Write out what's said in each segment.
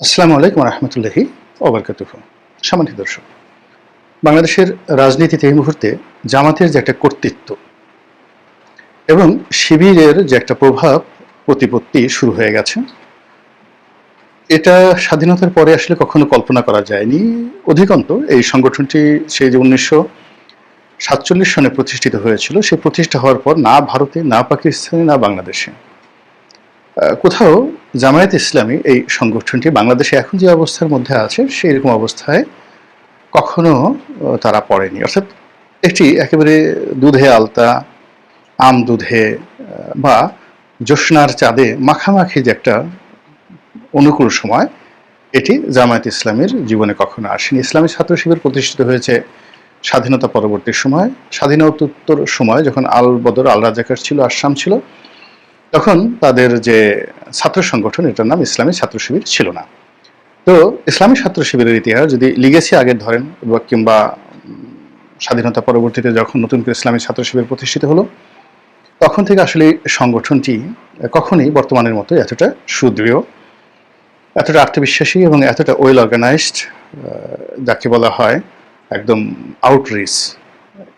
আসসালামু আলাইকুম রহমতুল্লাহি ওবরকাতুহু। সম্মানিত দর্শক, বাংলাদেশের রাজনীতিতে এই মুহূর্তে জামাতের যে একটা কর্তৃত্ব এবং শিবিরের যে একটা প্রভাব প্রতিপত্তি শুরু হয়ে গেছে, এটা স্বাধীনতার পরে আসলে কখনো কল্পনা করা যায়নি। অধিকন্তু এই সংগঠনটি সেই যে 1947 সনে প্রতিষ্ঠিত হয়েছিল, সেই প্রতিষ্ঠা হওয়ার পর না ভারতে, না পাকিস্তানে, না বাংলাদেশে কোথাও জামায়াত ইসলামী এই সংগঠনটি বাংলাদেশে এখন যে অবস্থার মধ্যে আছে সেই রকম অবস্থায় কখনো তারা পড়েনি। অর্থাৎ এটি একেবারে দুধে আলতা, আম দুধে বা জ্যোৎস্নার চাঁদে মাখামাখি যে একটা অনুকূল সময়, এটি জামায়াত ইসলামীর জীবনে কখনো আসেনি। ইসলামী ছাত্র শিবির প্রতিষ্ঠিত হয়েছে স্বাধীনতা পরবর্তী সময়, স্বাধীনোত্তর সময় যখন আল বদর, আল রাজাকার ছিল, আসাম ছিল, তখন তাদের যে ছাত্র সংগঠন, এটার নাম ইসলামী ছাত্র শিবির ছিল না। তো ইসলামী ছাত্র শিবিরের ইতিহাস যদি লিগেসি আগে ধরেন কিংবা স্বাধীনতা পরবর্তীতে যখন নতুন করে ইসলামী ছাত্র শিবির প্রতিষ্ঠিত হলো, তখন থেকে আসলে সংগঠনটি কখনোই বর্তমানের মতো এতটা সুদৃঢ়, এতটা আত্মবিশ্বাসী এবং এতটা ওয়েল অর্গানাইজড, যাকে বলা হয় একদম আউটরিচ,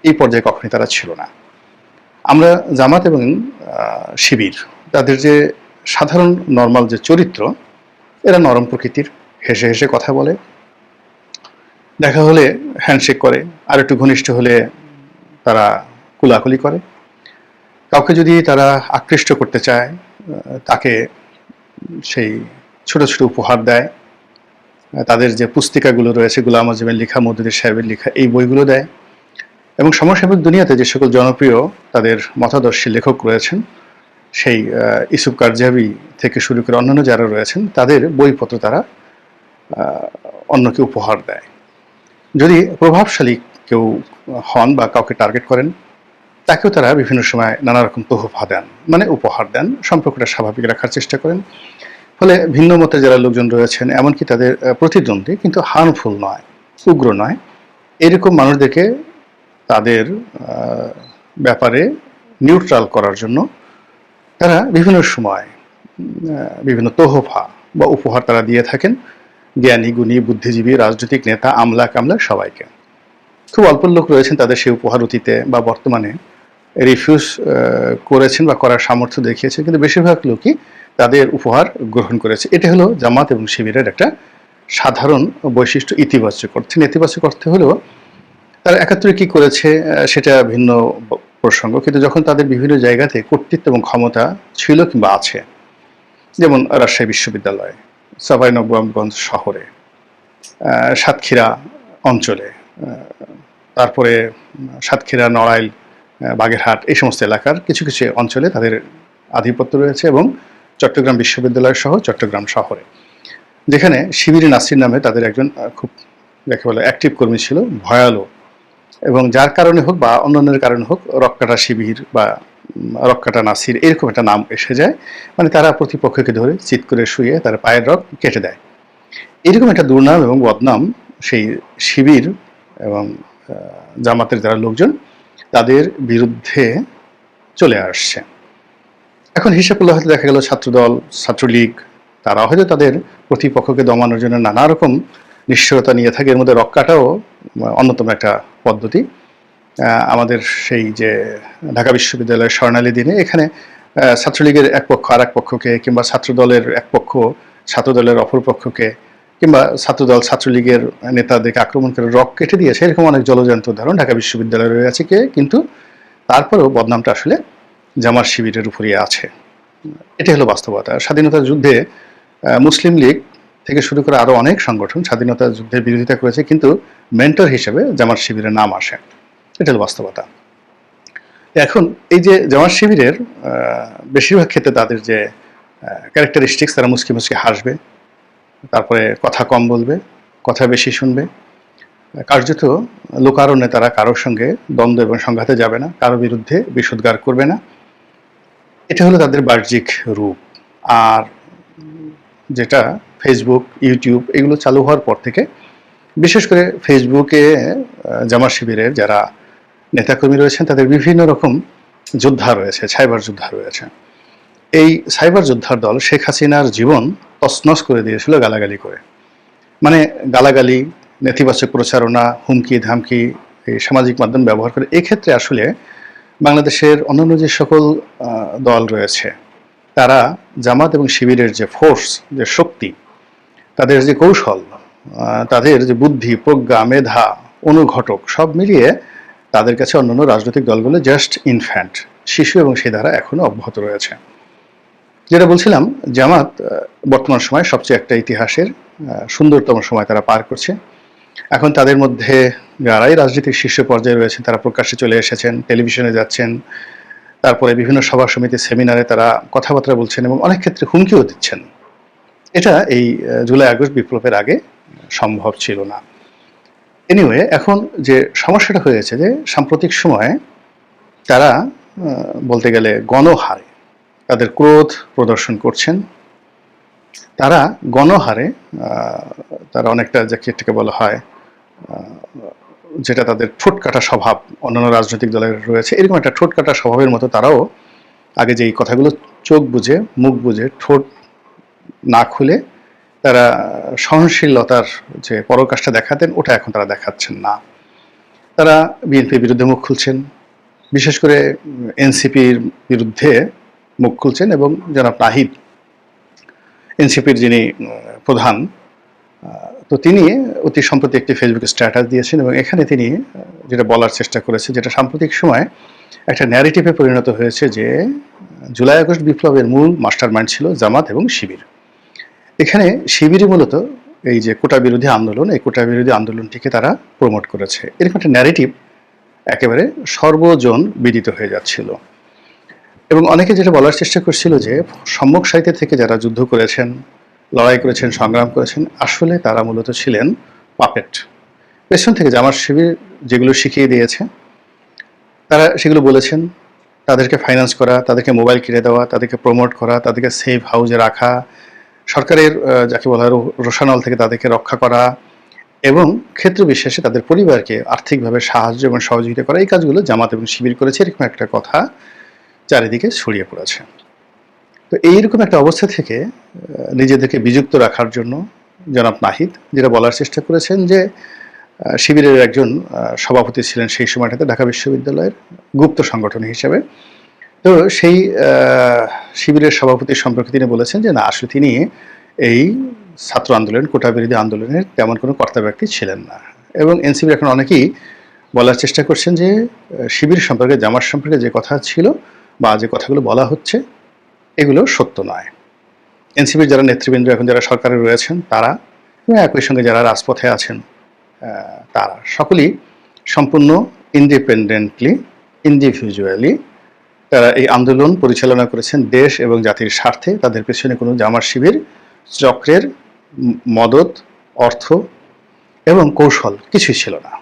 এই পর্যায়ে কখনই তারা ছিল না। আমরা জামাত এবং শিবির, তাদের যে সাধারণ নর্মাল যে চরিত্র, এরা নরম প্রকৃতির, হেসে হেসে কথা বলে, দেখা হলে হ্যান্ডশেক করে, আর একটু ঘনিষ্ঠ হলে তারা কুলাকুলি করে। কাউকে যদি তারা আকৃষ্ট করতে চায়, তাকে সেই ছোট ছোট উপহার দেয়। তাদের যে পুস্তিকাগুলো রয়েছে, গোলাম আজমের লেখা, মওদুদী সাহেবের লেখা, এই বইগুলো দেয়। এবং সমসাময়িক দুনিয়াতে যে সকল জনপ্রিয় তাদের মতাদর্শী লেখক রয়েছেন, সেই ইউসুফ কারজাবি থেকে শুরু করে অন্যান্য যারা রয়েছেন, তাদের বইপত্র তারা অন্যকে উপহার দেয়। যদি প্রভাবশালী কেউ হন বা কাউকে টার্গেট করেন, তাকেও তারা বিভিন্ন সময় নানা রকম তোহফা দেন, মানে উপহার দেন, সম্পর্কটা স্বাভাবিক রাখার চেষ্টা করেন। ফলে ভিন্ন মতে যারা লোকজন রয়েছেন, এমনকি তাদের প্রতিদ্বন্দ্বী কিন্তু হার্মফুল নয়, উগ্র নয়, এরকম মানুষদেরকে তাদের ব্যাপারে নিউট্রাল করার জন্য তারা বিভিন্ন সময় বিভিন্ন তোহফা বা উপহার তারা দিয়ে থাকেন জ্ঞানী, গুণী, বুদ্ধিজীবী, রাজনৈতিক নেতা, আমলা কামলা সবাইকে। খুব অল্প লোক রয়েছেন তাদের সেই উপহার অতীতে বা বর্তমানে রিফিউজ করেছেন বা করার সামর্থ্য দেখিয়েছেন, কিন্তু বেশিরভাগ লোকই তাদের উপহার গ্রহণ করেছে। এটা হলো জামাত এবং শিবিরের একটা সাধারণ বৈশিষ্ট্য। ইতিবাচক অর্থে, নেতিবাচক অর্থে হলেও তারা একাত্তরে কি করেছে সেটা ভিন্ন প্রসঙ্গ, কিন্তু যখন তাদের বিভিন্ন জায়গাতে কর্তৃত্ব এবং ক্ষমতা ছিল কিংবা আছে, যেমন রাজশাহী বিশ্ববিদ্যালয়, চাঁপাইনবাবগঞ্জ শহরে, সাতক্ষীরা অঞ্চলে, তারপরে সাতক্ষীরা, নড়াইল, বাগেরহাট, এই সমস্ত এলাকার কিছু কিছু অঞ্চলে তাদের আধিপত্য রয়েছে, এবং চট্টগ্রাম বিশ্ববিদ্যালয় সহ চট্টগ্রাম শহরে, যেখানে শিবির নাসির নামে তাদের একজন খুব যাকে বলে অ্যাক্টিভ কর্মী ছিল, ভয়ালো, এবং যার কারণে হোক বা অন্যান্যের কারণে হোক রক্কাটা শিবির বা রক্কাটা নাসির এরকম একটা নাম এসে যায়। মানে তারা প্রতিপক্ষকে ধরে চিৎ করে শুয়ে তার পায়ের রক কেটে দেয়। এরকম একটা দুর্নাম এবং বদনাম সেই শিবির এবং জামাতের যারা লোকজন, তাদের বিরুদ্ধে চলে আসছে। এখন হিসাব করলে হয়তো দেখা গেল ছাত্রদল, ছাত্রলীগ, তারা হয়তো তাদের প্রতিপক্ষকে দমানোর জন্য নানা রকম নিশ্চয়তা নিয়ে থাকে। এর মধ্যে রক্কাটাও অন্যতম একটা পদ্ধতি। আমাদের সেই যে ঢাকা বিশ্ববিদ্যালয়ের স্বর্ণালী দিনে এখানে ছাত্রলীগের এক পক্ষ আর এক পক্ষকে, কিংবা ছাত্রদলের এক পক্ষ ছাত্রদলের অপর পক্ষকে, কিংবা ছাত্রদল ছাত্রলীগের নেতাদেরকে আক্রমণ করে রক কেটে দিয়েছে, এরকম অনেক জলজান্ত উদাহরণ ঢাকা বিশ্ববিদ্যালয়ে রয়েছে। কিন্তু তারপরেও বদনামটা আসলে জামাত শিবিরের উপরই আছে। এটা হলো বাস্তবতা। স্বাধীনতা যুদ্ধে মুসলিম লীগ থেকে শুরু করে আরও অনেক সংগঠন স্বাধীনতা যুদ্ধের বিরোধিতা করেছে, কিন্তু মেন্টর হিসেবে জামাত শিবিরের নাম আসে। এটা হলো বাস্তবতা। এখন এই যে জামাত শিবিরের বেশিরভাগ ক্ষেত্রে তাদের যে ক্যারেক্টারিস্টিক্স, তারা মুচকি মুচকি হাসবে, তারপরে কথা কম বলবে, কথা বেশি শুনবে, কার্যত লোকারণ্যে তারা কারোর সঙ্গে দ্বন্দ্ব এবং সংঘাতে যাবে না, কারো বিরুদ্ধে বিষোদ্গার করবে না। এটা হলো তাদের বাহ্যিক রূপ। আর যেটা ফেসবুক, ইউটিউব এগুলো চালু হওয়ার পর থেকে, বিশেষ করে ফেসবুকে জামাত শিবিরের যারা নেতাকর্মী রয়েছেন, তাদের বিভিন্ন রকম যোদ্ধা রয়েছে, সাইবার যোদ্ধা রয়েছে। এই সাইবার যোদ্ধার দল শেখ হাসিনার জীবন তছনছ করে দিয়েছিল গালাগালি করে। মানে গালাগালি, নেতিবাচক প্রচারণা, হুমকি ধামকি, এই সামাজিক মাধ্যম ব্যবহার করে। এক্ষেত্রে আসলে বাংলাদেশের অন্যান্য যে সকল দল রয়েছে, তারা জামাত এবং শিবিরের যে ফোর্স, যে শক্তি, তাদের যে কৌশল, তাদের যে বুদ্ধি, প্রজ্ঞা, মেধা, অনুঘটক, সব মিলিয়ে তাদের কাছে অন্যান্য রাজনৈতিক দলগুলো জাস্ট ইনফ্যান্ট, শিশু, এবং সেই ধারা এখনো অব্যাহত রয়েছে। যেটা বলছিলাম, জামাত বর্তমান সময় সবচেয়ে একটা ইতিহাসের সুন্দরতম সময় তারা পার করছে। এখন তাদের মধ্যে যারাই রাজনীতির শীর্ষ পর্যায়ে রয়েছেন তারা প্রকাশ্যে চলে এসেছেন, টেলিভিশনে যাচ্ছেন, তারপরে বিভিন্ন সভা সমিতি, সেমিনারে তারা কথাবার্তা বলছেন এবং অনেক ক্ষেত্রে হুমকিও দিচ্ছেন। এটা এই জুলাই আগস্ট বিপ্লবের আগে সম্ভব ছিল না। এনিওয়ে, এখন যে সমস্যাটা হয়েছে যে সাম্প্রতিক সময়ে তারা বলতে গেলে গণহারে তাদের ক্রোধ প্রদর্শন করছেন। তারা গণহারে তারা অনেকটা যাকে বলা হয়, যেটা তাদের ঠোঁট কাটা স্বভাব অন্যান্য রাজনৈতিক দলের রয়েছে, এরকম একটা ঠোঁট কাটা স্বভাবের মতো তারাও আগে যে এই কথাগুলো চোখ বুজে, মুখ বুজে, ঠোঁট না খুলে তারা সহনশীলতার যে পরাকাষ্ঠা দেখাতেন, ওটা এখন তারা দেখাচ্ছেন না। তারা বিএনপির বিরুদ্ধে মুখ খুলছেন, বিশেষ করে এনসিপির বিরুদ্ধে মুখ খুলছেন, এবং জনাব নাহিদ, এনসিপির যিনি প্রধান, তো তিনি অতি সম্প্রতি একটি ফেসবুকে স্ট্যাটাস দিয়েছেন এবং এখানে তিনি যেটা বলার চেষ্টা করেছেন, যেটা সাম্প্রতিক সময় একটা ন্যারেটিভে পরিণত হয়েছে, যে জুলাই আগস্ট বিপ্লবের মূল মাস্টার মাইন্ড ছিল জামাত এবং শিবির। এখানে শিবিরই মূলত এই যে কোটা বিরোধী আন্দোলন, এই কোটা বিরোধী আন্দোলনটিকে তারা প্রমোট করেছে, এরকম একটা ন্যারেটিভ একেবারে সর্বজন বিদিত হয়ে যাচ্ছিল। এবং অনেকে যেটা বলার চেষ্টা করছিল যে সম্মুখ সারিতে থেকে যারা যুদ্ধ করেছেন, লড়াই করেছেন, সংগ্রাম করেছেন, আসলে তারা মূলত ছিলেন পাপেট। পেছন থেকে জামাত শিবির যেগুলো শিখিয়ে দিয়েছে তারা সেগুলো বলেছেন। তাদেরকে ফাইন্যান্স করা, তাদেরকে মোবাইল কিনে দেওয়া, তাদেরকে প্রমোট করা, তাদেরকে সেফ হাউসে রাখা, সরকারের যাকে বলা হয় রোষানল থেকে তাদেরকে রক্ষা করা, এবং ক্ষেত্র বিশেষে তাদের পরিবারকে আর্থিকভাবে সাহায্য এবং সহযোগিতা করা, এই কাজগুলো জামাত এবং শিবির করেছে, এরকম একটা কথা চারিদিকে ছড়িয়ে পড়েছে। তো এইরকম একটা অবস্থা থেকে নিজেদেরকে বিযুক্ত রাখার জন্য জনাব নাহিদ যেটা বলার চেষ্টা করেছেন, যে শিবিরের একজন সভাপতি ছিলেন সেই সময়টাতে ঢাকা বিশ্ববিদ্যালয়ের গুপ্ত সংগঠন হিসেবে। তো সেই শিবিরের সভাপতির সম্পর্কে তিনি বলেছেন যে না, আসলে তিনি এই ছাত্র আন্দোলন, কোটা বিরোধী আন্দোলনের তেমন কোনো কর্তা ব্যক্তি ছিলেন না। এবং এনসিপির এখন অনেকেই বলার চেষ্টা করছেন যে শিবির সম্পর্কে, জামাত সম্পর্কে যে কথা ছিল বা যে কথাগুলো বলা হচ্ছে, এগুলো সত্য নয়। এনসিপির যারা নেতৃবৃন্দ এখন যারা সরকারে রয়েছেন তারা, একই সঙ্গে যারা রাজপথে আছেন তারা সকলেই সম্পূর্ণ ইন্ডিপেন্ডেন্টলি, ইন্ডিভিজুয়ালি তারা এই আন্দোলন পরিচালনা করেছেন দেশ এবং জাতির স্বার্থে। তাদের পেছনে কোনো জামাত শিবির চক্রের মদত, অর্থ এবং কৌশল কিছুই ছিল না।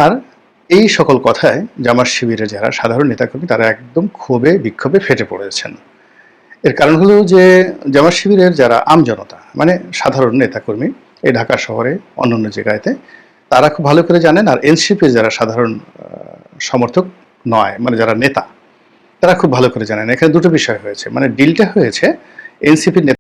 আর এই সকল কথায় জামাত শিবিরের যারা সাধারণ নেতাকর্মী তারা একদম ক্ষোভে বিক্ষোভে ফেটে পড়েছেন। এর কারণ হলো যে জামাত শিবিরের যারা আমজনতা, মানে সাধারণ নেতাকর্মী এই ঢাকা শহরে অন্যান্য জায়গাতে, তারা খুব ভালো করে জানেন। আর এনসিপির যারা সাধারণ সমর্থক নয়, মানে যারা নেতা, তারা খুব ভালো করে জানেন এখানে দুটো বিষয় হয়েছে। মানে ডিলটা হয়েছে এনসিপির